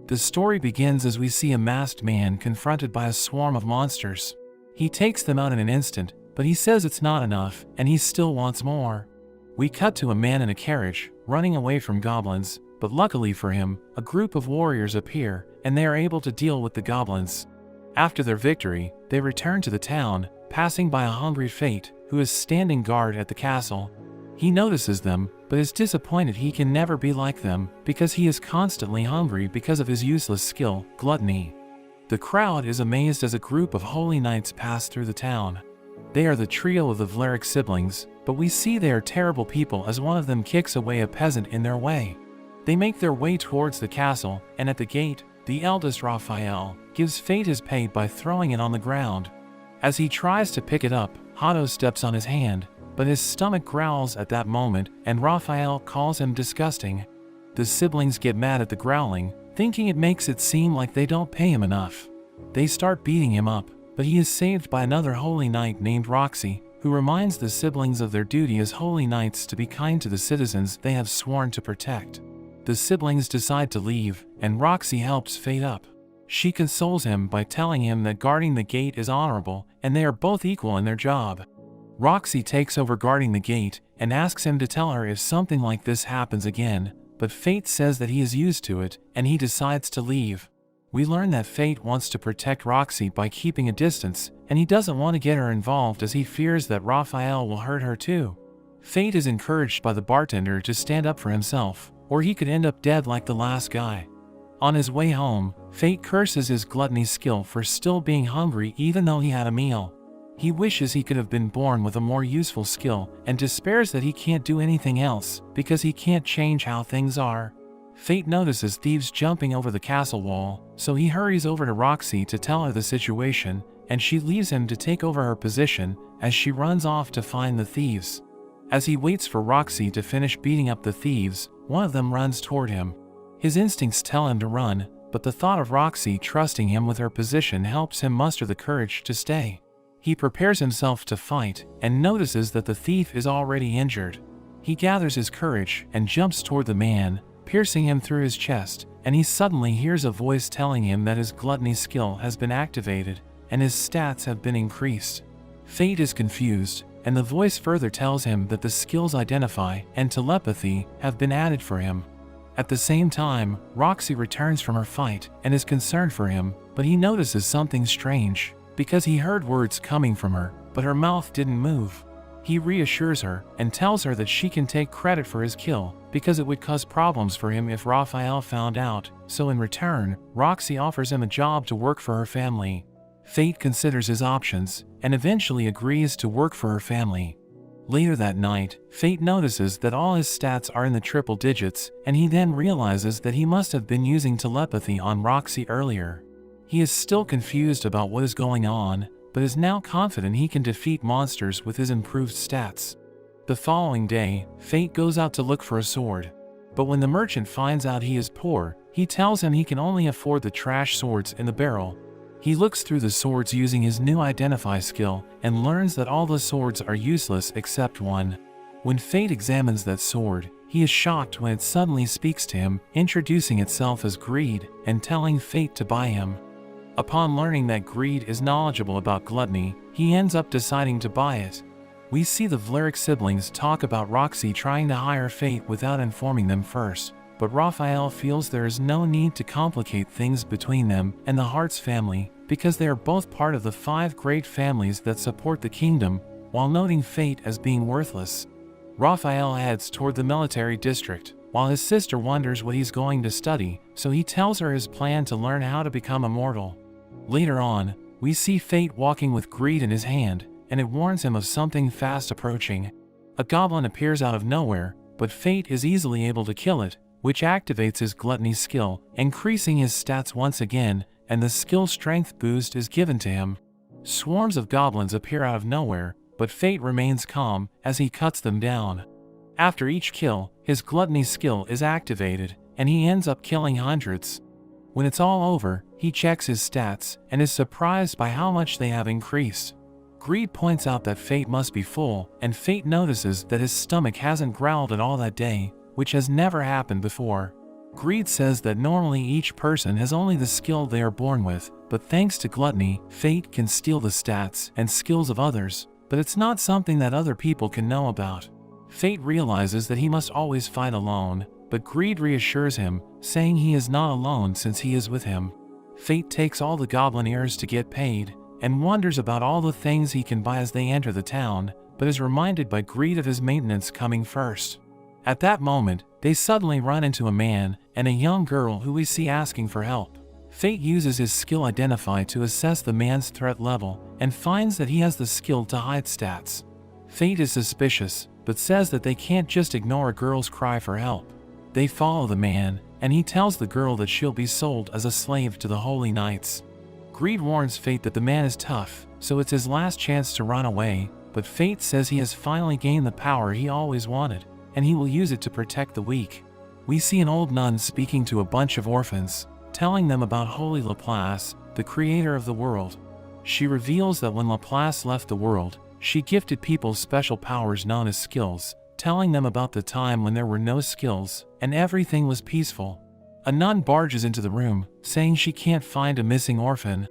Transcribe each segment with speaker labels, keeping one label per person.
Speaker 1: The story begins as we see a masked man confronted by a swarm of monsters. He takes them out in an instant, but he says it's not enough, and he still wants more. We cut to a man in a carriage, running away from goblins, but luckily for him, a group of warriors appear, and they are able to deal with the goblins. After their victory, they return to the town, passing by a hungry Fate, who is standing guard at the castle. He notices them, but is disappointed he can never be like them, because he is constantly hungry because of his useless skill, gluttony. The crowd is amazed as a group of holy knights pass through the town. They are the trio of the Vlerick siblings, but we see they are terrible people as one of them kicks away a peasant in their way. They make their way towards the castle, and at the gate, the eldest Raphael gives Fate his pay by throwing it on the ground. As he tries to pick it up, Hato steps on his hand, but his stomach growls at that moment, and Raphael calls him disgusting. The siblings get mad at the growling, thinking it makes it seem like they don't pay him enough. They start beating him up, but he is saved by another holy knight named Roxy, who reminds the siblings of their duty as holy knights to be kind to the citizens they have sworn to protect. The siblings decide to leave, and Roxy helps Fate up. She consoles him by telling him that guarding the gate is honorable, and they are both equal in their job. Roxy takes over guarding the gate, and asks him to tell her if something like this happens again, but Fate says that he is used to it, and he decides to leave. We learn that Fate wants to protect Roxy by keeping a distance, and he doesn't want to get her involved as he fears that Raphael will hurt her too. Fate is encouraged by the bartender to stand up for himself, or he could end up dead like the last guy. On his way home, Fate curses his gluttony skill for still being hungry even though he had a meal. He wishes he could have been born with a more useful skill, and despairs that he can't do anything else, because he can't change how things are. Fate notices thieves jumping over the castle wall, so he hurries over to Roxy to tell her the situation, and she leaves him to take over her position as she runs off to find the thieves. As he waits for Roxy to finish beating up the thieves, one of them runs toward him. His instincts tell him to run, but the thought of Roxy trusting him with her position helps him muster the courage to stay. He prepares himself to fight, and notices that the thief is already injured. He gathers his courage and jumps toward the man, piercing him through his chest, and he suddenly hears a voice telling him that his gluttony skill has been activated, and his stats have been increased. Fate is confused, and the voice further tells him that the skills Identify and Telepathy have been added for him. At the same time, Roxy returns from her fight and is concerned for him, but he notices something strange, because he heard words coming from her, but her mouth didn't move. He reassures her and tells her that she can take credit for his kill, because it would cause problems for him if Raphael found out, so in return, Roxy offers him a job to work for her family. Fate considers his options, and eventually agrees to work for her family. Later that night, Fate notices that all his stats are in the triple digits, and he then realizes that he must have been using telepathy on Roxy earlier. He is still confused about what is going on, but is now confident he can defeat monsters with his improved stats. The following day, Fate goes out to look for a sword. But when the merchant finds out he is poor, he tells him he can only afford the trash swords in the barrel. He looks through the swords using his new Identify skill, and learns that all the swords are useless except one. When Fate examines that sword, he is shocked when it suddenly speaks to him, introducing itself as Greed, and telling Fate to buy him. Upon learning that Greed is knowledgeable about gluttony, he ends up deciding to buy it. We see the Vlerick siblings talk about Roxy trying to hire Fate without informing them first, but Raphael feels there is no need to complicate things between them and the Hartz family, because they are both part of the 5 great families that support the kingdom, while noting Fate as being worthless. Raphael heads toward the military district, while his sister wonders what he's going to study, so he tells her his plan to learn how to become immortal. Later on, we see Fate walking with Greed in his hand, and it warns him of something fast approaching. A goblin appears out of nowhere, but Fate is easily able to kill it, which activates his gluttony skill, increasing his stats once again, and the skill strength boost is given to him. Swarms of goblins appear out of nowhere, but Fate remains calm as he cuts them down. After each kill, his gluttony skill is activated, and he ends up killing hundreds. When it's all over, he checks his stats, and is surprised by how much they have increased. Greed points out that Fate must be full, and Fate notices that his stomach hasn't growled at all that day, which has never happened before. Greed says that normally each person has only the skill they are born with, but thanks to gluttony, fate can steal the stats and skills of others, but it's not something that other people can know about. Fate realizes that he must always fight alone, but greed reassures him, saying he is not alone since he is with him. Fate takes all the goblin ears to get paid, and wonders about all the things he can buy as they enter the town, but is reminded by greed of his maintenance coming first. At that moment, they suddenly run into a man and a young girl who we see asking for help. Fate uses his skill Identify to assess the man's threat level and finds that he has the skill to hide stats. Fate is suspicious, but says that they can't just ignore a girl's cry for help. They follow the man, and he tells the girl that she'll be sold as a slave to the Holy Knights. Greed warns Fate that the man is tough, so it's his last chance to run away, but Fate says he has finally gained the power he always wanted, and he will use it to protect the weak. We see an old nun speaking to a bunch of orphans, telling them about Holy Laplace, the creator of the world. She reveals that when Laplace left the world, she gifted people special powers known as skills, telling them about the time when there were no skills, and everything was peaceful. A nun barges into the room, saying she can't find a missing orphan.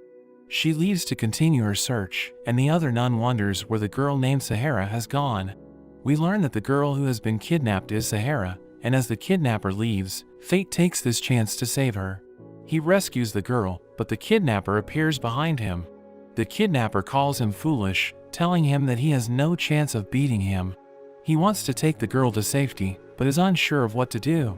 Speaker 1: She leaves to continue her search, and the other nun wonders where the girl named Sahara has gone. We learn that the girl who has been kidnapped is Sahara, and as the kidnapper leaves, Fate takes this chance to save her. He rescues the girl, but the kidnapper appears behind him. The kidnapper calls him foolish, telling him that he has no chance of beating him. He wants to take the girl to safety, but is unsure of what to do.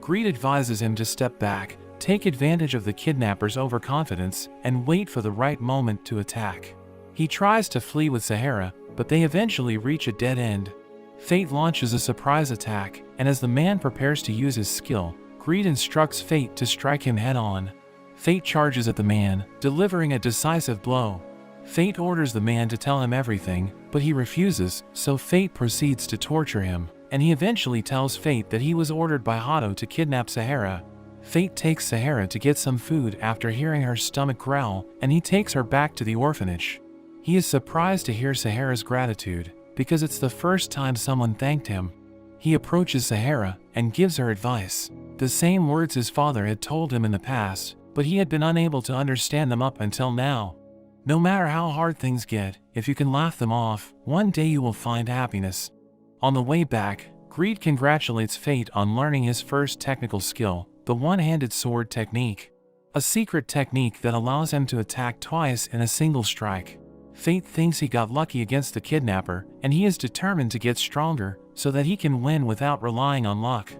Speaker 1: Greed advises him to step back, take advantage of the kidnapper's overconfidence, and wait for the right moment to attack. He tries to flee with Sahara, but they eventually reach a dead end. Fate launches a surprise attack, and as the man prepares to use his skill, Greed instructs Fate to strike him head-on. Fate charges at the man, delivering a decisive blow. Fate orders the man to tell him everything, but he refuses, so Fate proceeds to torture him, and he eventually tells Fate that he was ordered by Hato to kidnap Sahara. Fate takes Sahara to get some food after hearing her stomach growl, and he takes her back to the orphanage. He is surprised to hear Sahara's gratitude, because it's the first time someone thanked him. He approaches Sahara and gives her advice, the same words his father had told him in the past, but he had been unable to understand them up until now. No matter how hard things get, if you can laugh them off, one day you will find happiness. On the way back, Greed congratulates Fate on learning his first technical skill, the one-handed sword technique. A secret technique that allows him to attack twice in a single strike. Fate thinks he got lucky against the kidnapper, and he is determined to get stronger, so that he can win without relying on luck.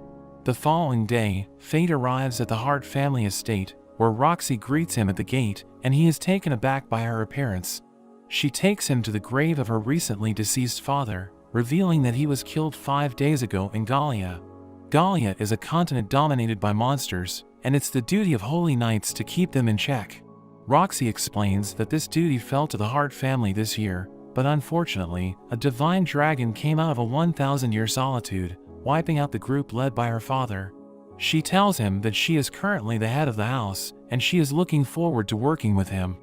Speaker 1: The following day, Fate arrives at the Hart family estate, where Roxy greets him at the gate, and he is taken aback by her appearance. She takes him to the grave of her recently deceased father, revealing that he was killed 5 days ago in Gallia. Gallia is a continent dominated by monsters, and it's the duty of Holy Knights to keep them in check. Roxy explains that this duty fell to the Hart family this year, but unfortunately, a divine dragon came out of a 1,000-year solitude, wiping out the group led by her father. She tells him that she is currently the head of the house, and she is looking forward to working with him.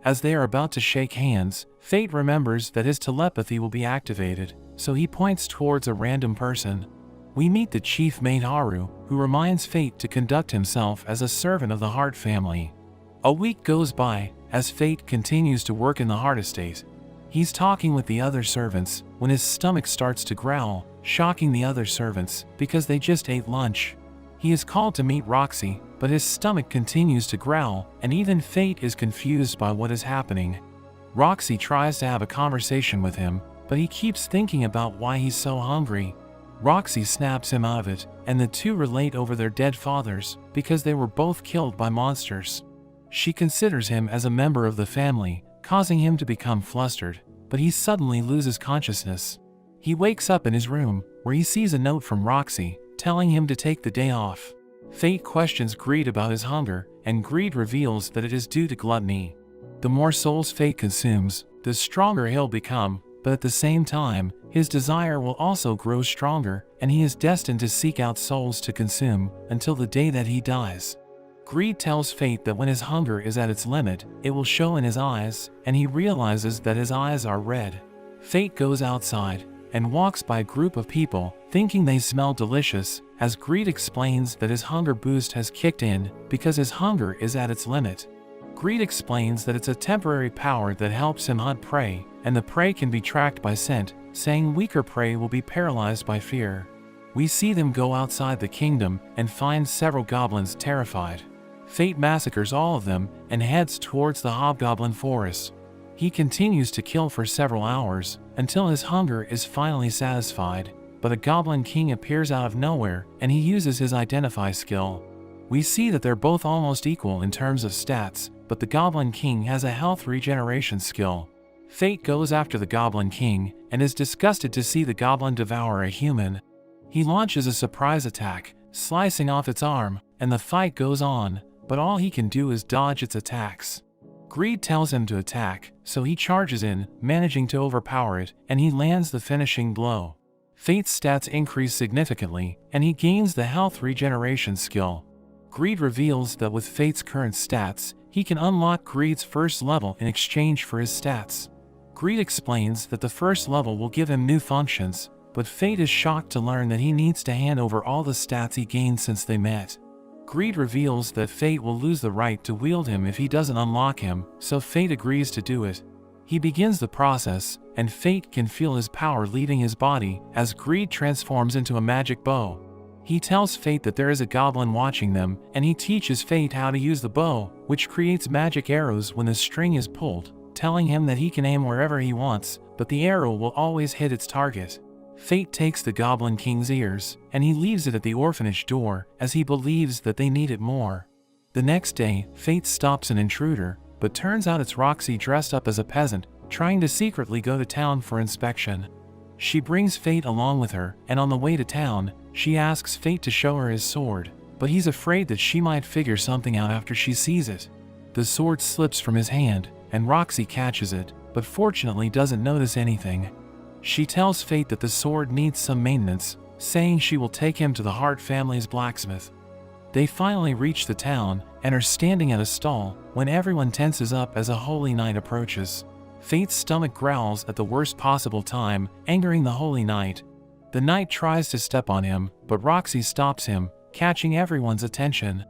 Speaker 1: As they are about to shake hands, Fate remembers that his telepathy will be activated, so he points towards a random person. We meet the chief mate Haru, who reminds Fate to conduct himself as a servant of the Hart family. A week goes by, as Fate continues to work in the Hart estate. He's talking with the other servants, when his stomach starts to growl, shocking the other servants, because they just ate lunch. He is called to meet Roxy, but his stomach continues to growl, and even Fate is confused by what is happening. Roxy tries to have a conversation with him, but he keeps thinking about why he's so hungry. Roxy snaps him out of it, and the two relate over their dead fathers, because they were both killed by monsters. She considers him as a member of the family, causing him to become flustered, but he suddenly loses consciousness. He wakes up in his room, where he sees a note from Roxy, telling him to take the day off. Fate questions Greed about his hunger, and Greed reveals that it is due to gluttony. The more souls Fate consumes, the stronger he'll become, but at the same time, his desire will also grow stronger, and he is destined to seek out souls to consume, until the day that he dies. Greed tells Fate that when his hunger is at its limit, it will show in his eyes, and he realizes that his eyes are red. Fate goes outside, and walks by a group of people, thinking they smell delicious, as Greed explains that his hunger boost has kicked in because his hunger is at its limit. Greed explains that it's a temporary power that helps him hunt prey, and the prey can be tracked by scent, saying weaker prey will be paralyzed by fear. We see them go outside the kingdom and find several goblins terrified. Fate massacres all of them and heads towards the hobgoblin forest. He continues to kill for several hours until his hunger is finally satisfied, but a goblin king appears out of nowhere and he uses his identify skill. We see that they're both almost equal in terms of stats, but the goblin king has a health regeneration skill. Fate goes after the goblin king and is disgusted to see the goblin devour a human. He launches a surprise attack, slicing off its arm, and the fight goes on, but all he can do is dodge its attacks. Greed tells him to attack, so he charges in, managing to overpower it, and he lands the finishing blow. Fate's stats increase significantly, and he gains the health regeneration skill. Greed reveals that with Fate's current stats, he can unlock Greed's first level in exchange for his stats. Greed explains that the first level will give him new functions, but Fate is shocked to learn that he needs to hand over all the stats he gained since they met. Greed reveals that Fate will lose the right to wield him if he doesn't unlock him, so Fate agrees to do it. He begins the process, and Fate can feel his power leaving his body as Greed transforms into a magic bow. He tells Fate that there is a goblin watching them, and he teaches Fate how to use the bow, which creates magic arrows when the string is pulled, telling him that he can aim wherever he wants, but the arrow will always hit its target. Fate takes the Goblin King's ears, and he leaves it at the orphanage door, as he believes that they need it more. The next day, Fate stops an intruder, but turns out it's Roxy dressed up as a peasant, trying to secretly go to town for inspection. She brings Fate along with her, and on the way to town, she asks Fate to show her his sword, but he's afraid that she might figure something out after she sees it. The sword slips from his hand, and Roxy catches it, but fortunately doesn't notice anything. She tells Fate that the sword needs some maintenance, saying she will take him to the Hart family's blacksmith. They finally reach the town, and are standing at a stall, when everyone tenses up as a holy knight approaches. Fate's stomach growls at the worst possible time, angering the holy knight. The knight tries to step on him, but Roxy stops him, catching everyone's attention.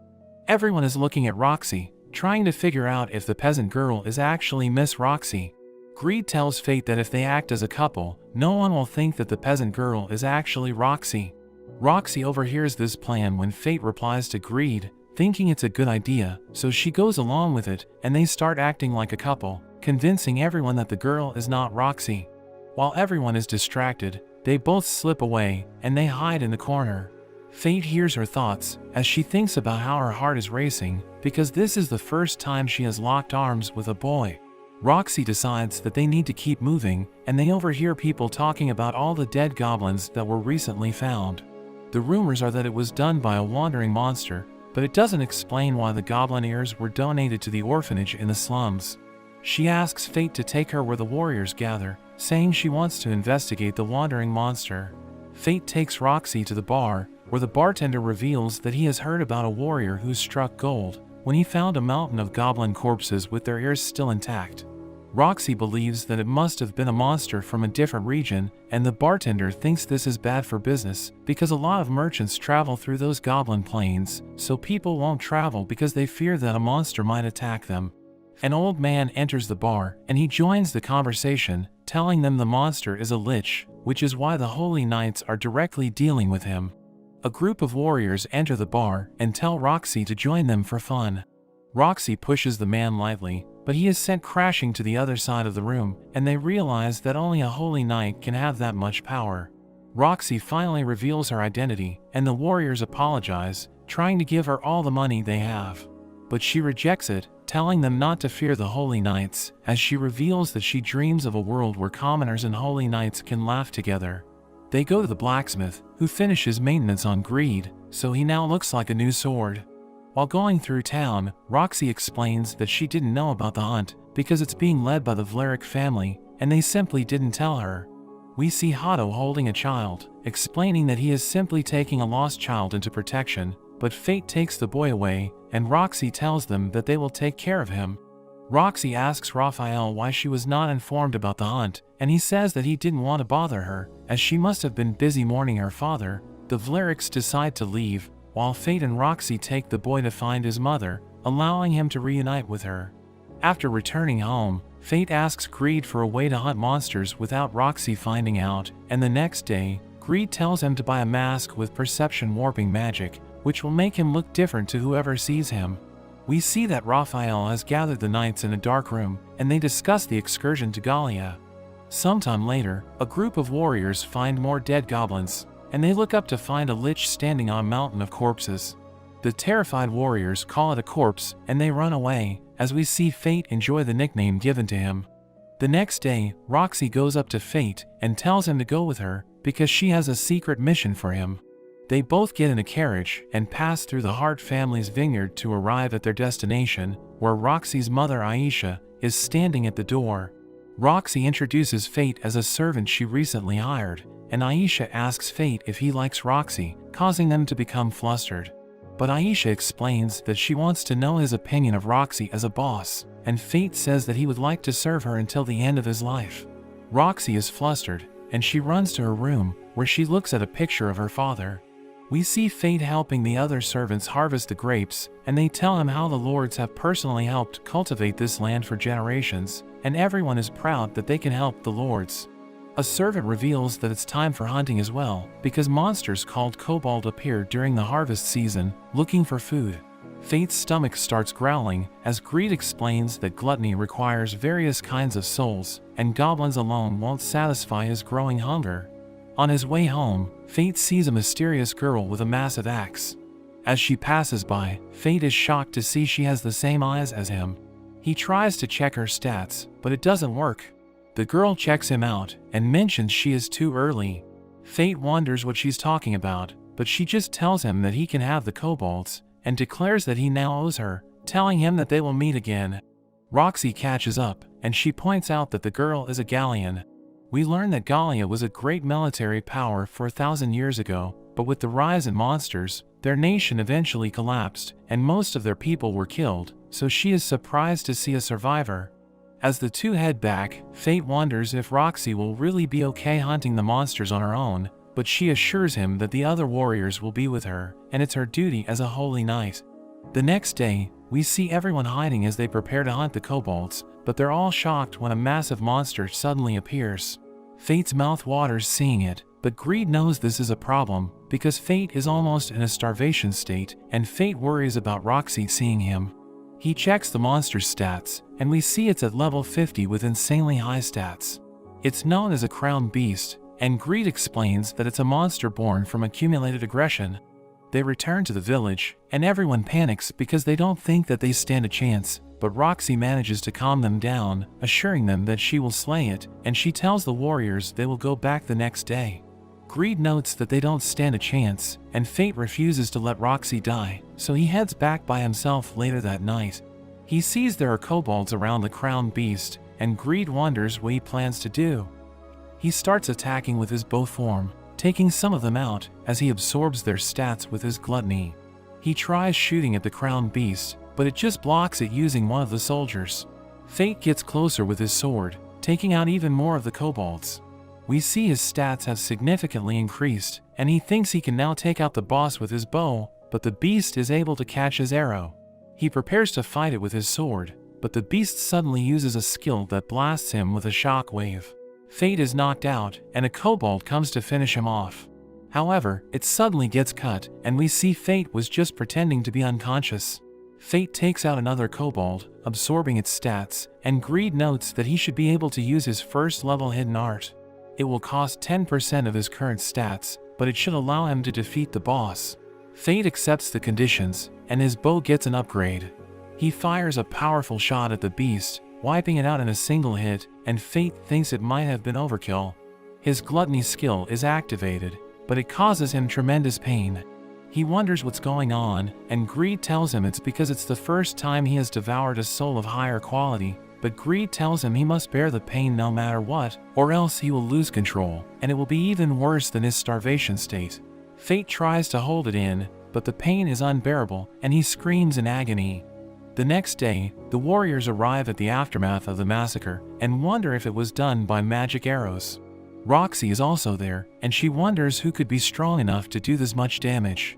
Speaker 1: Everyone is looking at Roxy, trying to figure out if the peasant girl is actually Miss Roxy. Greed tells Fate that if they act as a couple, no one will think that the peasant girl is actually Roxy. Roxy overhears this plan when Fate replies to Greed, thinking it's a good idea, so she goes along with it, and they start acting like a couple, convincing everyone that the girl is not Roxy. While everyone is distracted, they both slip away, and they hide in the corner. Fate hears her thoughts, as she thinks about how her heart is racing, because this is the first time she has locked arms with a boy. Roxy decides that they need to keep moving, and they overhear people talking about all the dead goblins that were recently found. The rumors are that it was done by a wandering monster, but it doesn't explain why the goblin ears were donated to the orphanage in the slums. She asks Fate to take her where the warriors gather, saying she wants to investigate the wandering monster. Fate takes Roxy to the bar, where the bartender reveals that he has heard about a warrior who struck gold when he found a mountain of goblin corpses with their ears still intact. Roxy believes that it must have been a monster from a different region, and the bartender thinks this is bad for business because a lot of merchants travel through those goblin plains, so people won't travel because they fear that a monster might attack them. An old man enters the bar, and he joins the conversation, telling them the monster is a lich, which is why the holy knights are directly dealing with him. A group of warriors enter the bar and tell Roxy to join them for fun. Roxy pushes the man lightly, but he is sent crashing to the other side of the room, and they realize that only a holy knight can have that much power. Roxy finally reveals her identity, and the warriors apologize, trying to give her all the money they have. But she rejects it, telling them not to fear the holy knights, as she reveals that she dreams of a world where commoners and holy knights can laugh together. They go to the blacksmith, who finishes maintenance on Greed, so he now looks like a new sword. While going through town, Roxy explains that she didn't know about the hunt because it's being led by the Vlarik family, and they simply didn't tell her. We see Hato holding a child, explaining that he is simply taking a lost child into protection, but Fate takes the boy away, and Roxy tells them that they will take care of him. Roxy asks Raphael why she was not informed about the hunt, and he says that he didn't want to bother her, as she must have been busy mourning her father, The Vleriks decide to leave, while Fate and Roxy take the boy to find his mother, allowing him to reunite with her. After returning home, Fate asks Greed for a way to hunt monsters without Roxy finding out, and the next day, Greed tells him to buy a mask with perception warping magic, which will make him look different to whoever sees him. We see that Raphael has gathered the knights in a dark room, and they discuss the excursion to Gallia. Sometime later, a group of warriors find more dead goblins, and they look up to find a lich standing on a mountain of corpses. The terrified warriors call it a corpse, and they run away, as we see Fate enjoy the nickname given to him. The next day, Roxy goes up to Fate and tells him to go with her, because she has a secret mission for him. They both get in a carriage and pass through the Hart family's vineyard to arrive at their destination, where Roxy's mother Aisha is standing at the door. Roxy introduces Fate as a servant she recently hired, and Aisha asks Fate if he likes Roxy, causing them to become flustered. But Aisha explains that she wants to know his opinion of Roxy as a boss, and Fate says that he would like to serve her until the end of his life. Roxy is flustered, and she runs to her room, where she looks at a picture of her father. We see Fate helping the other servants harvest the grapes, and they tell him how the lords have personally helped cultivate this land for generations, and everyone is proud that they can help the lords. A servant reveals that it's time for hunting as well, because monsters called kobold appear during the harvest season, looking for food. Fate's stomach starts growling, as Greed explains that gluttony requires various kinds of souls, and goblins alone won't satisfy his growing hunger. On his way home, Fate sees a mysterious girl with a massive axe. As she passes by, Fate is shocked to see she has the same eyes as him. He tries to check her stats, but it doesn't work. The girl checks him out and mentions she is too early. Fate wonders what she's talking about, but she just tells him that he can have the kobolds, and declares that he now owes her, telling him that they will meet again. Roxy catches up, and she points out that the girl is a Gallian. We learn that Gallia was a great military power for 1,000 years ago, but with the rise in monsters, their nation eventually collapsed, and most of their people were killed, so she is surprised to see a survivor. As the two head back, Fate wonders if Roxy will really be okay hunting the monsters on her own, but she assures him that the other warriors will be with her, and it's her duty as a holy knight. The next day, we see everyone hiding as they prepare to hunt the kobolds, but they're all shocked when a massive monster suddenly appears. Fate's mouth waters seeing it, but Greed knows this is a problem, because Fate is almost in a starvation state, and Fate worries about Roxy seeing him. He checks the monster's stats, and we see it's at level 50 with insanely high stats. It's known as a crown beast, and Greed explains that it's a monster born from accumulated aggression. They return to the village, and everyone panics because they don't think that they stand a chance, but Roxy manages to calm them down, assuring them that she will slay it, and she tells the warriors they will go back the next day. Greed notes that they don't stand a chance, and Fate refuses to let Roxy die, so he heads back by himself later that night. He sees there are kobolds around the crown beast, and Greed wonders what he plans to do. He starts attacking with his bow form, taking some of them out as he absorbs their stats with his gluttony. He tries shooting at the crown beast, but it just blocks it using one of the soldiers. Fate gets closer with his sword, taking out even more of the kobolds. We see his stats have significantly increased, and he thinks he can now take out the boss with his bow, but the beast is able to catch his arrow. He prepares to fight it with his sword, but the beast suddenly uses a skill that blasts him with a shock wave. Fate is knocked out, and a kobold comes to finish him off. However, it suddenly gets cut, and we see Fate was just pretending to be unconscious. Fate takes out another kobold, absorbing its stats, and Greed notes that he should be able to use his first level hidden art. It will cost 10% of his current stats, but it should allow him to defeat the boss. Fate accepts the conditions, and his bow gets an upgrade. He fires a powerful shot at the beast, wiping it out in a single hit, and Fate thinks it might have been overkill. His gluttony skill is activated, but it causes him tremendous pain. He wonders what's going on, and Greed tells him it's because it's the first time he has devoured a soul of higher quality, but Greed tells him he must bear the pain no matter what, or else he will lose control, and it will be even worse than his starvation state. Fate tries to hold it in, but the pain is unbearable, and he screams in agony. The next day, the warriors arrive at the aftermath of the massacre, and wonder if it was done by magic arrows. Roxy is also there, and she wonders who could be strong enough to do this much damage.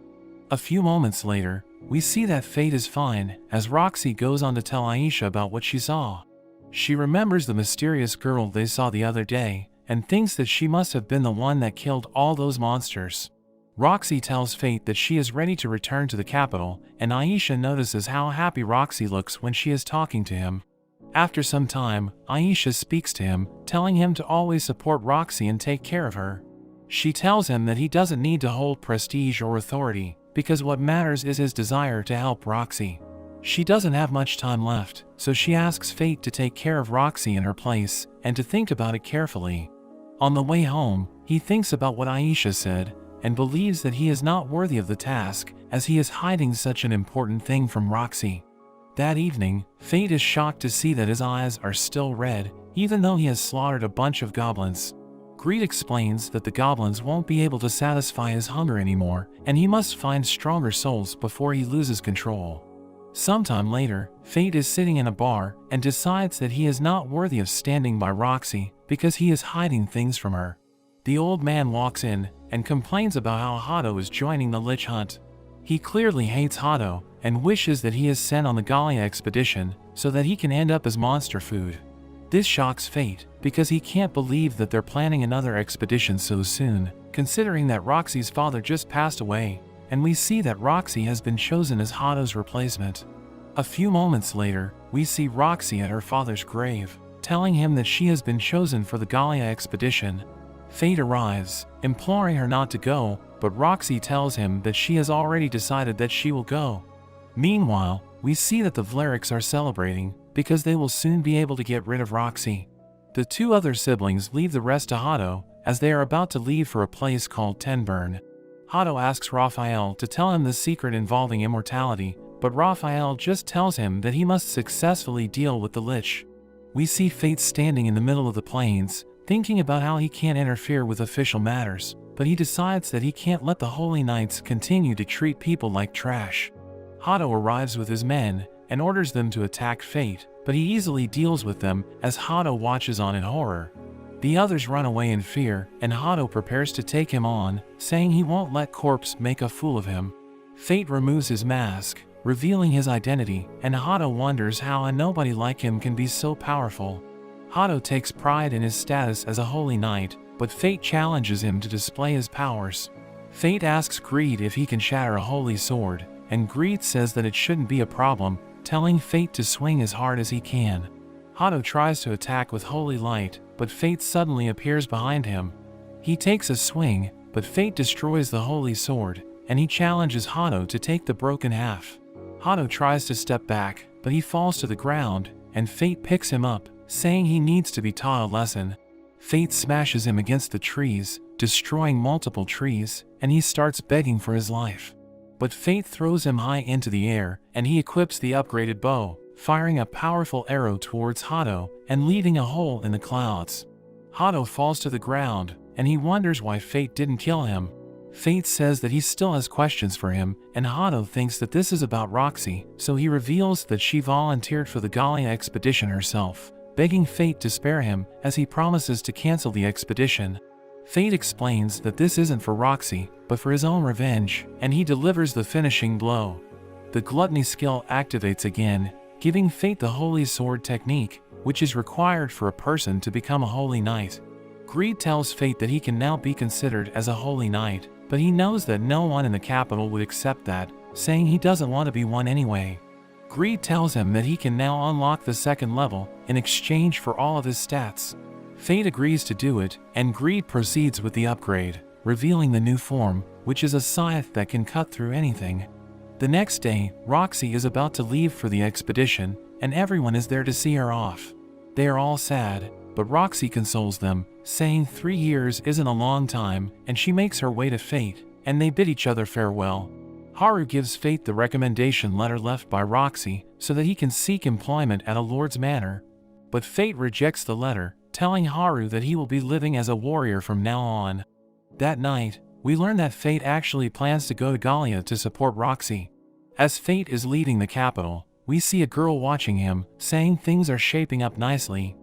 Speaker 1: A few moments later, we see that Fate is fine, as Roxy goes on to tell Aisha about what she saw. She remembers the mysterious girl they saw the other day, and thinks that she must have been the one that killed all those monsters. Roxy tells Fate that she is ready to return to the capital, and Aisha notices how happy Roxy looks when she is talking to him. After some time, Aisha speaks to him, telling him to always support Roxy and take care of her. She tells him that he doesn't need to hold prestige or authority, because what matters is his desire to help Roxy. She doesn't have much time left, so she asks Fate to take care of Roxy in her place, and to think about it carefully. On the way home, he thinks about what Aisha said, and believes that he is not worthy of the task, as he is hiding such an important thing from Roxy. That evening, Fate is shocked to see that his eyes are still red, even though he has slaughtered a bunch of goblins. Greed explains that the goblins won't be able to satisfy his hunger anymore, and he must find stronger souls before he loses control. Sometime later, Fate is sitting in a bar and decides that he is not worthy of standing by Roxy because he is hiding things from her. The old man walks in and complains about how Hado is joining the Lich Hunt. He clearly hates Hado and wishes that he is sent on the Gallia expedition so that he can end up as monster food. This shocks Fate because he can't believe that they're planning another expedition so soon, considering that Roxy's father just passed away, and we see that Roxy has been chosen as Hado's replacement. A few moments later, we see Roxy at her father's grave, telling him that she has been chosen for the Gallia expedition. Fate arrives, imploring her not to go, but Roxy tells him that she has already decided that she will go. Meanwhile, we see that the Vleriks are celebrating, because they will soon be able to get rid of Roxy. The two other siblings leave the rest to Hado, as they are about to leave for a place called Tenburn. Hado asks Raphael to tell him the secret involving immortality, but Raphael just tells him that he must successfully deal with the Lich. We see Fate standing in the middle of the plains, thinking about how he can't interfere with official matters, but he decides that he can't let the Holy Knights continue to treat people like trash. Hado arrives with his men, and orders them to attack Fate, but he easily deals with them as Hado watches on in horror. The others run away in fear, and Hado prepares to take him on, saying he won't let Corpse make a fool of him. Fate removes his mask, revealing his identity, and Hado wonders how a nobody like him can be so powerful. Hado takes pride in his status as a holy knight, but Fate challenges him to display his powers. Fate asks Greed if he can shatter a holy sword, and Greed says that it shouldn't be a problem, telling Fate to swing as hard as he can. Hado tries to attack with Holy Light, but Fate suddenly appears behind him. He takes a swing, but Fate destroys the holy sword, and he challenges Hado to take the broken half. Hado tries to step back, but he falls to the ground, and Fate picks him up, saying he needs to be taught a lesson. Fate smashes him against the trees, destroying multiple trees, and he starts begging for his life. But Fate throws him high into the air, and he equips the upgraded bow, firing a powerful arrow towards Hado and leaving a hole in the clouds. Hado falls to the ground, and he wonders why Fate didn't kill him. Fate says that he still has questions for him, and Hado thinks that this is about Roxy, so he reveals that she volunteered for the Gallia expedition herself, begging Fate to spare him as he promises to cancel the expedition. Fate explains that this isn't for Roxy, but for his own revenge, and he delivers the finishing blow. The gluttony skill activates again, giving Fate the Holy Sword technique, which is required for a person to become a Holy Knight. Greed tells Fate that he can now be considered as a Holy Knight, but he knows that no one in the capital would accept that, saying he doesn't want to be one anyway. Greed tells him that he can now unlock the second level in exchange for all of his stats. Fate agrees to do it, and Greed proceeds with the upgrade, revealing the new form, which is a scythe that can cut through anything. The next day, Roxy is about to leave for the expedition, and everyone is there to see her off. They are all sad, but Roxy consoles them, saying 3 years isn't a long time, and she makes her way to Fate, and they bid each other farewell. Haru gives Fate the recommendation letter left by Roxy so that he can seek employment at a lord's manor. But Fate rejects the letter, telling Haru that he will be living as a warrior from now on. That night, we learn that Fate actually plans to go to Gallia to support Roxy. As Fate is leaving the capital, we see a girl watching him, saying things are shaping up nicely.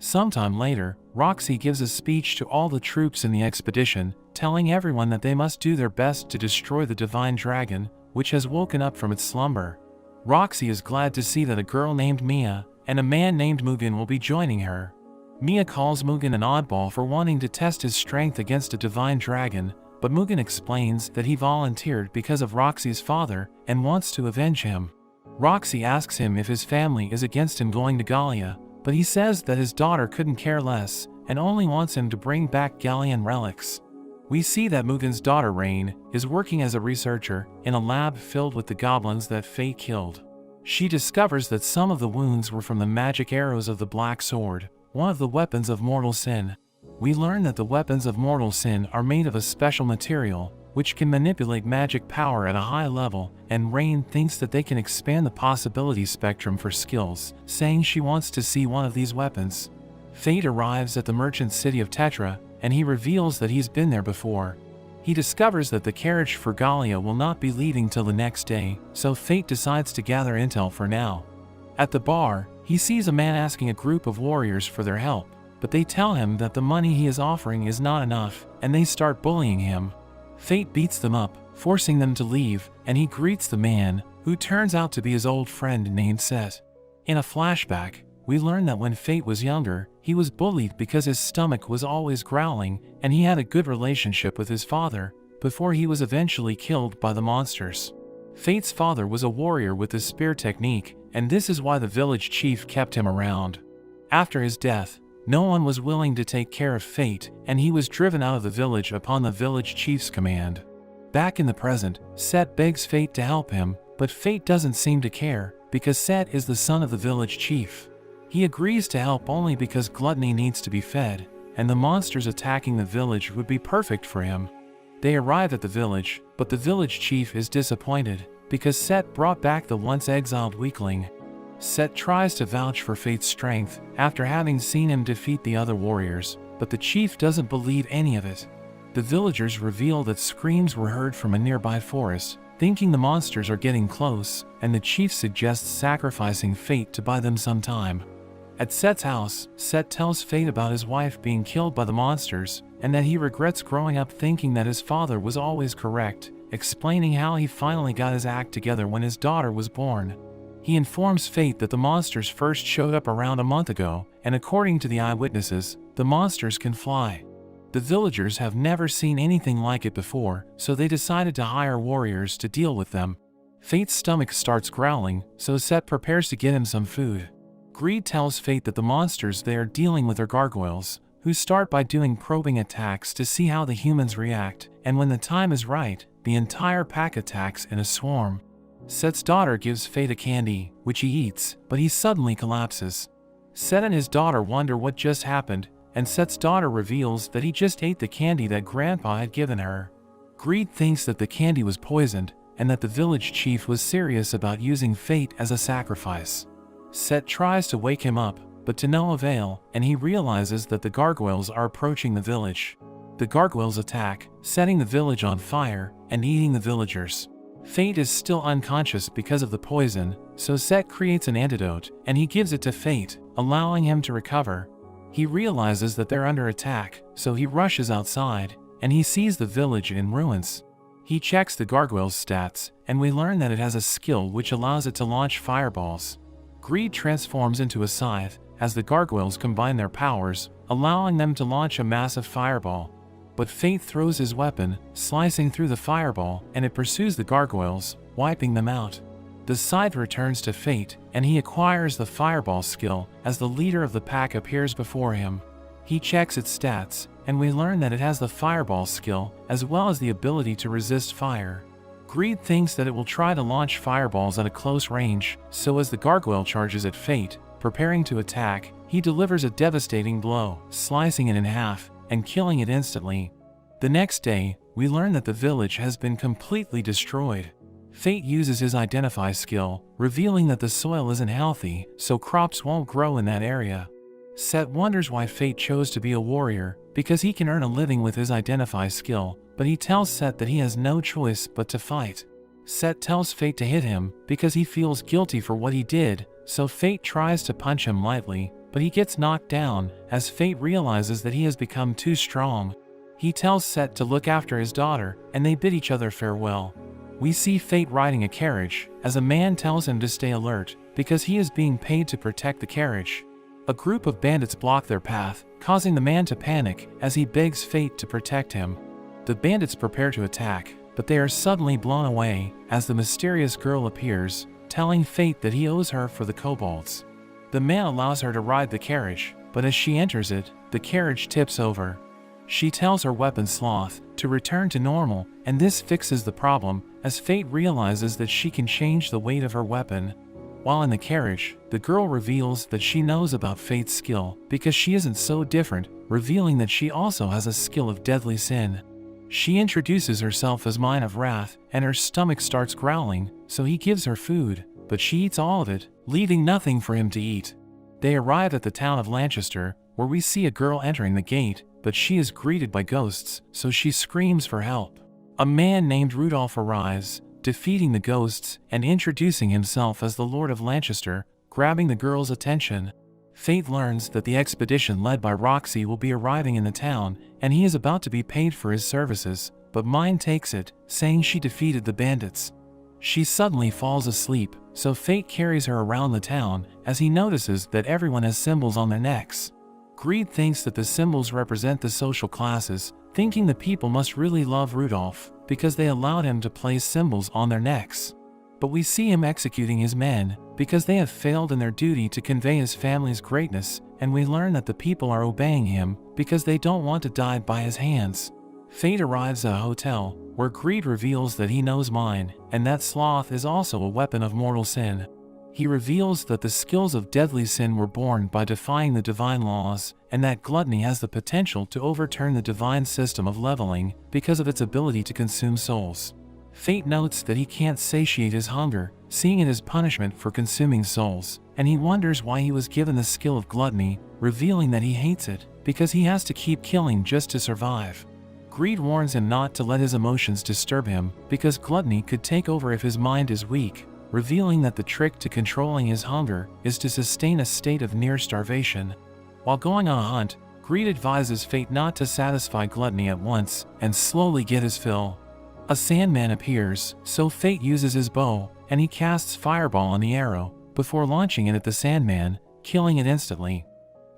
Speaker 1: Sometime later, Roxy gives a speech to all the troops in the expedition, telling everyone that they must do their best to destroy the divine dragon, which has woken up from its slumber. Roxy is glad to see that a girl named Mia and a man named Mugen will be joining her. Mia calls Mugen an oddball for wanting to test his strength against a divine dragon, but Mugen explains that he volunteered because of Roxy's father and wants to avenge him. Roxy asks him if his family is against him going to Gallia, but he says that his daughter couldn't care less and only wants him to bring back Gallian relics. We see that Mugen's daughter Rain is working as a researcher in a lab filled with the goblins that Fate killed. She discovers that some of the wounds were from the magic arrows of the Black Sword, one of the weapons of mortal sin. We learn that the weapons of mortal sin are made of a special material, which can manipulate magic power at a high level, and Rain thinks that they can expand the possibility spectrum for skills, saying she wants to see one of these weapons. Fate arrives at the merchant city of Tetra, and he reveals that he's been there before. He discovers that the carriage for Gallia will not be leaving till the next day, so Fate decides to gather intel for now. At the bar, he sees a man asking a group of warriors for their help, but they tell him that the money he is offering is not enough, and they start bullying him. Fate beats them up, forcing them to leave, and he greets the man, who turns out to be his old friend named Set. In a flashback, we learn that when Fate was younger, he was bullied because his stomach was always growling, and he had a good relationship with his father, before he was eventually killed by the monsters. Fate's father was a warrior with the spear technique, and this is why the village chief kept him around. After his death, no one was willing to take care of Fate, and he was driven out of the village upon the village chief's command. Back in the present, Set begs Fate to help him, but Fate doesn't seem to care, because Set is the son of the village chief. He agrees to help only because gluttony needs to be fed, and the monsters attacking the village would be perfect for him. They arrive at the village, but the village chief is disappointed, because Set brought back the once exiled weakling. Set tries to vouch for Fate's strength after having seen him defeat the other warriors, but the chief doesn't believe any of it. The villagers reveal that screams were heard from a nearby forest, thinking the monsters are getting close, and the chief suggests sacrificing Fate to buy them some time. At Set's house, Set tells Fate about his wife being killed by the monsters, and that he regrets growing up thinking that his father was always correct, explaining how he finally got his act together when his daughter was born. He informs Fate that the monsters first showed up around a month ago, and according to the eyewitnesses, the monsters can fly. The villagers have never seen anything like it before, so they decided to hire warriors to deal with them. Fate's stomach starts growling, so Set prepares to get him some food. Greed tells Fate that the monsters they are dealing with are gargoyles, who start by doing probing attacks to see how the humans react, and when the time is right, the entire pack attacks in a swarm. Set's daughter gives Fate a candy, which he eats, but he suddenly collapses. Set and his daughter wonder what just happened, and Set's daughter reveals that he just ate the candy that Grandpa had given her. Greed thinks that the candy was poisoned, and that the village chief was serious about using Fate as a sacrifice. Set tries to wake him up, but to no avail, and he realizes that the gargoyles are approaching the village. The gargoyles attack, setting the village on fire and eating the villagers. Fate is still unconscious because of the poison, so Set creates an antidote and he gives it to Fate, allowing him to recover. He realizes that they're under attack, so he rushes outside, and he sees the village in ruins. He checks the gargoyle's stats, and we learn that it has a skill which allows it to launch fireballs. Greed transforms into a scythe as the gargoyles combine their powers, allowing them to launch a massive fireball. But Fate throws his weapon, slicing through the fireball, and it pursues the gargoyles, wiping them out. The scythe returns to Fate, and he acquires the fireball skill as the leader of the pack appears before him. He checks its stats, and we learn that it has the fireball skill as well as the ability to resist fire. Greed thinks that it will try to launch fireballs at a close range, so as the gargoyle charges at Fate, preparing to attack, he delivers a devastating blow, slicing it in half and killing it instantly. The next day, we learn that the village has been completely destroyed. Fate uses his Identify skill, revealing that the soil isn't healthy, so crops won't grow in that area. Set wonders why Fate chose to be a warrior, because he can earn a living with his Identify skill, but he tells Set that he has no choice but to fight. Set tells Fate to hit him because he feels guilty for what he did, so Fate tries to punch him lightly, but he gets knocked down as Fate realizes that he has become too strong. He tells Set to look after his daughter, and they bid each other farewell. We see Fate riding a carriage as a man tells him to stay alert because he is being paid to protect the carriage. A group of bandits block their path, causing the man to panic as he begs Fate to protect him. The bandits prepare to attack, but they are suddenly blown away as the mysterious girl appears, telling Fate that he owes her for the kobolds. The man allows her to ride the carriage, but as she enters it, the carriage tips over. She tells her weapon Sloth to return to normal, and this fixes the problem as Fate realizes that she can change the weight of her weapon. While in the carriage, the girl reveals that she knows about Fate's skill because she isn't so different, revealing that she also has a skill of deadly sin. She introduces herself as Mine of Wrath, and her stomach starts growling, so he gives her food, but she eats all of it, leaving nothing for him to eat. They arrive at the town of Lanchester, where we see a girl entering the gate, but she is greeted by ghosts, so she screams for help. A man named Rudolph arrives, defeating the ghosts and introducing himself as the Lord of Lanchester, grabbing the girl's attention. Fate learns that the expedition led by Roxy will be arriving in the town, and he is about to be paid for his services, but Mine takes it, saying she defeated the bandits. She suddenly falls asleep, so Fate carries her around the town as he notices that everyone has symbols on their necks. Greed thinks that the symbols represent the social classes, thinking the people must really love Rudolph because they allowed him to place symbols on their necks. But we see him executing his men because they have failed in their duty to convey his family's greatness, and we learn that the people are obeying him because they don't want to die by his hands. Fate arrives at a hotel where Greed reveals that he knows Mine and that Sloth is also a weapon of mortal sin. He reveals that the skills of deadly sin were born by defying the divine laws, and that gluttony has the potential to overturn the divine system of leveling because of its ability to consume souls. Fate notes that he can't satiate his hunger, seeing it as punishment for consuming souls, and he wonders why he was given the skill of gluttony, revealing that he hates it because he has to keep killing just to survive. Greed warns him not to let his emotions disturb him because gluttony could take over if his mind is weak, revealing that the trick to controlling his hunger is to sustain a state of near starvation. While going on a hunt, Greed advises Fate not to satisfy gluttony at once and slowly get his fill. A Sandman appears, so Fate uses his bow, and he casts Fireball on the arrow before launching it at the Sandman, killing it instantly.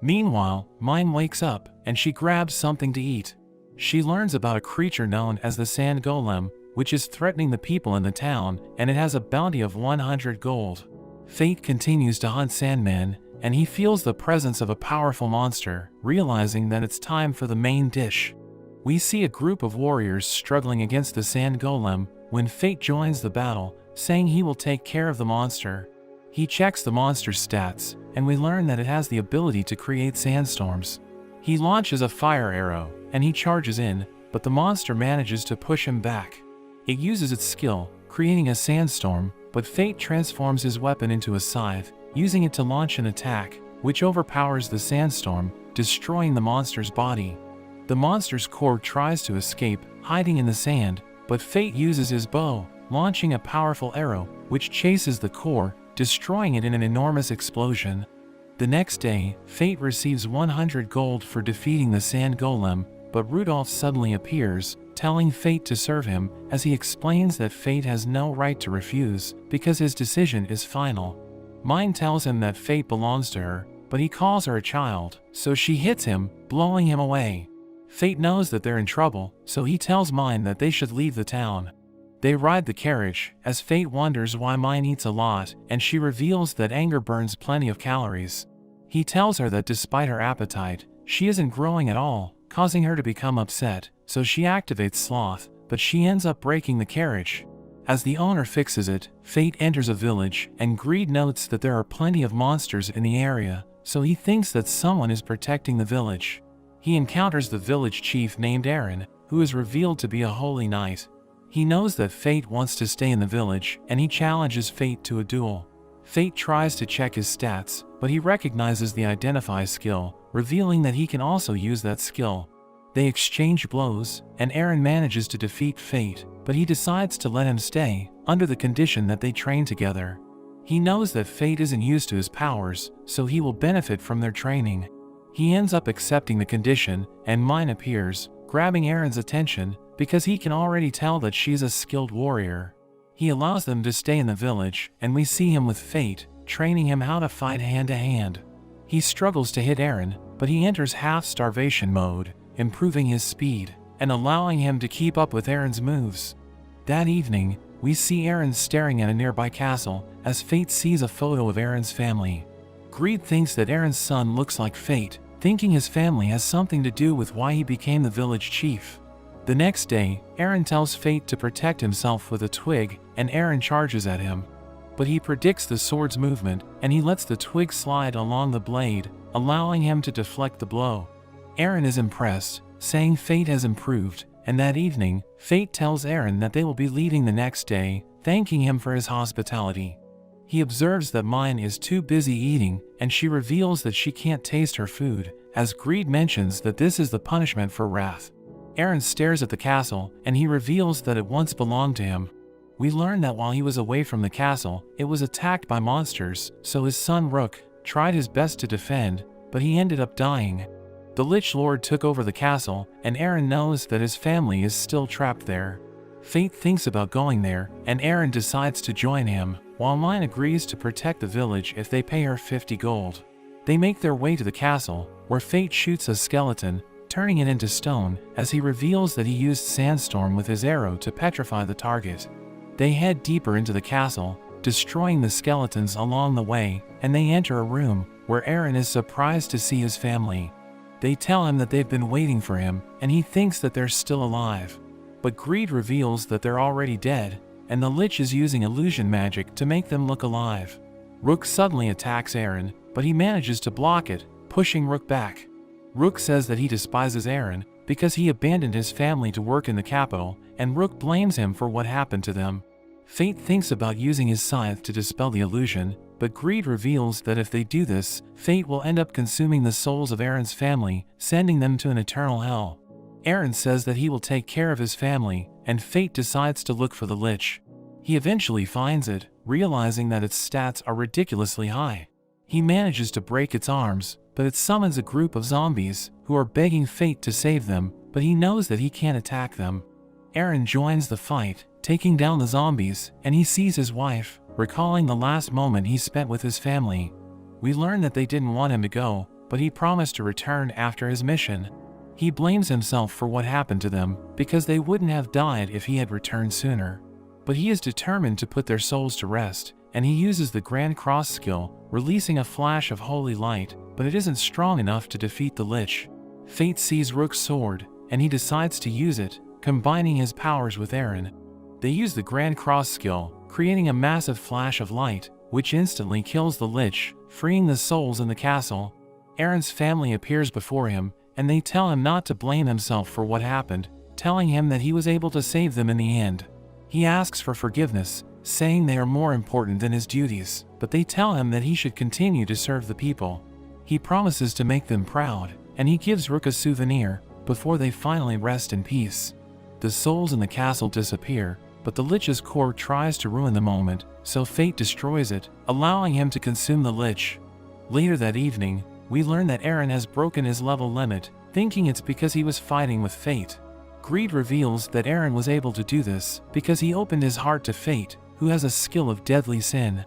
Speaker 1: Meanwhile, Mine wakes up, and she grabs something to eat. She learns about a creature known as the Sand Golem, which is threatening the people in the town, and it has a bounty of 100 gold. Fate continues to hunt Sandman, and he feels the presence of a powerful monster, realizing that it's time for the main dish. We see a group of warriors struggling against the Sand Golem when Fate joins the battle, saying he will take care of the monster. He checks the monster's stats, and we learn that it has the ability to create sandstorms. He launches a fire arrow, and he charges in, but the monster manages to push him back. It uses its skill, creating a sandstorm, but Fate transforms his weapon into a scythe, using it to launch an attack, which overpowers the sandstorm, destroying the monster's body. The monster's core tries to escape, hiding in the sand, but Fate uses his bow, launching a powerful arrow, which chases the core, destroying it in an enormous explosion. The next day, Fate receives 100 gold for defeating the Sand Golem, but Rudolph suddenly appears, telling Fate to serve him, as he explains that Fate has no right to refuse, because his decision is final. Mine tells him that Fate belongs to her, but he calls her a child, so she hits him, blowing him away. Fate knows that they're in trouble, so he tells Mine that they should leave the town. They ride the carriage, as Fate wonders why Mine eats a lot, and she reveals that anger burns plenty of calories. He tells her that despite her appetite, she isn't growing at all, causing her to become upset, so she activates Sloth, but she ends up breaking the carriage. As the owner fixes it, Fate enters a village, and Greed notes that there are plenty of monsters in the area, so he thinks that someone is protecting the village. He encounters the village chief named Aaron, who is revealed to be a holy knight. He knows that Fate wants to stay in the village, and he challenges Fate to a duel. Fate tries to check his stats, but he recognizes the Identify skill, revealing that he can also use that skill. They exchange blows, and Aaron manages to defeat Fate, but he decides to let him stay, under the condition that they train together. He knows that Fate isn't used to his powers, so he will benefit from their training. He ends up accepting the condition, and Mine appears, grabbing Erin's attention, because he can already tell that she's a skilled warrior. He allows them to stay in the village, and we see him with Fate, training him how to fight hand to hand. He struggles to hit Erin, but he enters half-starvation mode, improving his speed, and allowing him to keep up with Erin's moves. That evening, we see Erin staring at a nearby castle, as Fate sees a photo of Erin's family. Greed thinks that Erin's son looks like Fate, thinking his family has something to do with why he became the village chief. The next day, Erin tells Fate to protect himself with a twig, and Erin charges at him. But he predicts the sword's movement, and he lets the twig slide along the blade, allowing him to deflect the blow. Erin is impressed, saying Fate has improved, and that evening, Fate tells Erin that they will be leaving the next day, thanking him for his hospitality. He observes that Mine is too busy eating, and she reveals that she can't taste her food, as Greed mentions that this is the punishment for wrath. Erin stares at the castle, and he reveals that it once belonged to him. We learn that while he was away from the castle, it was attacked by monsters, so his son Rook tried his best to defend, but he ended up dying. The Lich Lord took over the castle, and Erin knows that his family is still trapped there. Fate thinks about going there, and Erin decides to join him, while Mine agrees to protect the village if they pay her 50 gold. They make their way to the castle, where Fate shoots a skeleton, turning it into stone, as he reveals that he used Sandstorm with his arrow to petrify the target. They head deeper into the castle, destroying the skeletons along the way, and they enter a room, where Erin is surprised to see his family. They tell him that they've been waiting for him, and he thinks that they're still alive. But Greed reveals that they're already dead, and the Lich is using illusion magic to make them look alive. Rook suddenly attacks Erin, but he manages to block it, pushing Rook back. Rook says that he despises Erin because he abandoned his family to work in the capital, and Rook blames him for what happened to them. Fate thinks about using his scythe to dispel the illusion, but Greed reveals that if they do this, Fate will end up consuming the souls of Erin's family, sending them to an eternal hell. Erin says that he will take care of his family, and Fate decides to look for the Lich. He eventually finds it, realizing that its stats are ridiculously high. He manages to break its arms, but it summons a group of zombies, who are begging Fate to save them, but he knows that he can't attack them. Erin joins the fight, taking down the zombies, and he sees his wife, recalling the last moment he spent with his family. We learn that they didn't want him to go, but he promised to return after his mission. He blames himself for what happened to them, because they wouldn't have died if he had returned sooner. But he is determined to put their souls to rest, and he uses the Grand Cross skill, releasing a flash of holy light, but it isn't strong enough to defeat the Lich. Fate sees Rook's sword, and he decides to use it, combining his powers with Erin. They use the Grand Cross skill, creating a massive flash of light, which instantly kills the Lich, freeing the souls in the castle. Erin's family appears before him, and they tell him not to blame himself for what happened, telling him that he was able to save them in the end. He asks for forgiveness, saying they are more important than his duties, but they tell him that he should continue to serve the people. He promises to make them proud, and he gives Rook a souvenir, before they finally rest in peace. The souls in the castle disappear, but the Lich's core tries to ruin the moment, so Fate destroys it, allowing him to consume the Lich. Later that evening, we learn that Erin has broken his level limit, thinking it's because he was fighting with Fate. Greed reveals that Erin was able to do this because he opened his heart to Fate, who has a skill of deadly sin.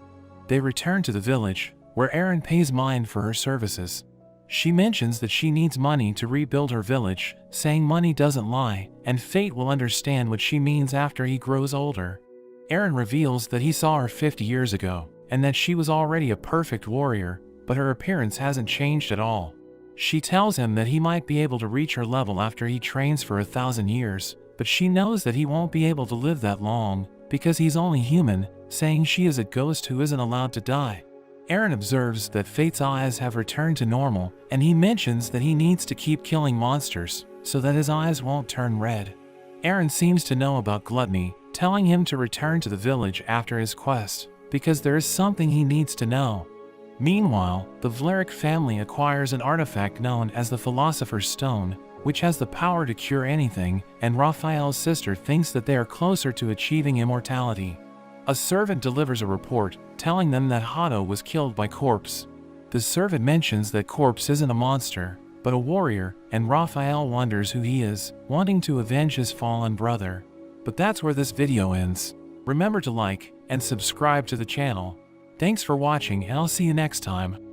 Speaker 1: They return to the village, where Erin pays Mine for her services. She mentions that she needs money to rebuild her village, saying money doesn't lie, and Fate will understand what she means after he grows older. Erin reveals that he saw her 50 years ago, and that she was already a perfect warrior, but her appearance hasn't changed at all. She tells him that he might be able to reach her level after he trains for 1,000 years, but she knows that he won't be able to live that long, because he's only human, saying she is a ghost who isn't allowed to die. Erin observes that Fate's eyes have returned to normal, and he mentions that he needs to keep killing monsters, so that his eyes won't turn red. Erin seems to know about gluttony, telling him to return to the village after his quest, because there is something he needs to know. Meanwhile, the Vlerick family acquires an artifact known as the Philosopher's Stone, which has the power to cure anything, and Raphael's sister thinks that they are closer to achieving immortality. A servant delivers a report, telling them that Hado was killed by Corpse. The servant mentions that Corpse isn't a monster, but a warrior, and Raphael wonders who he is, wanting to avenge his fallen brother. But that's where this video ends. Remember to like and subscribe to the channel. Thanks for watching, and I'll see you next time.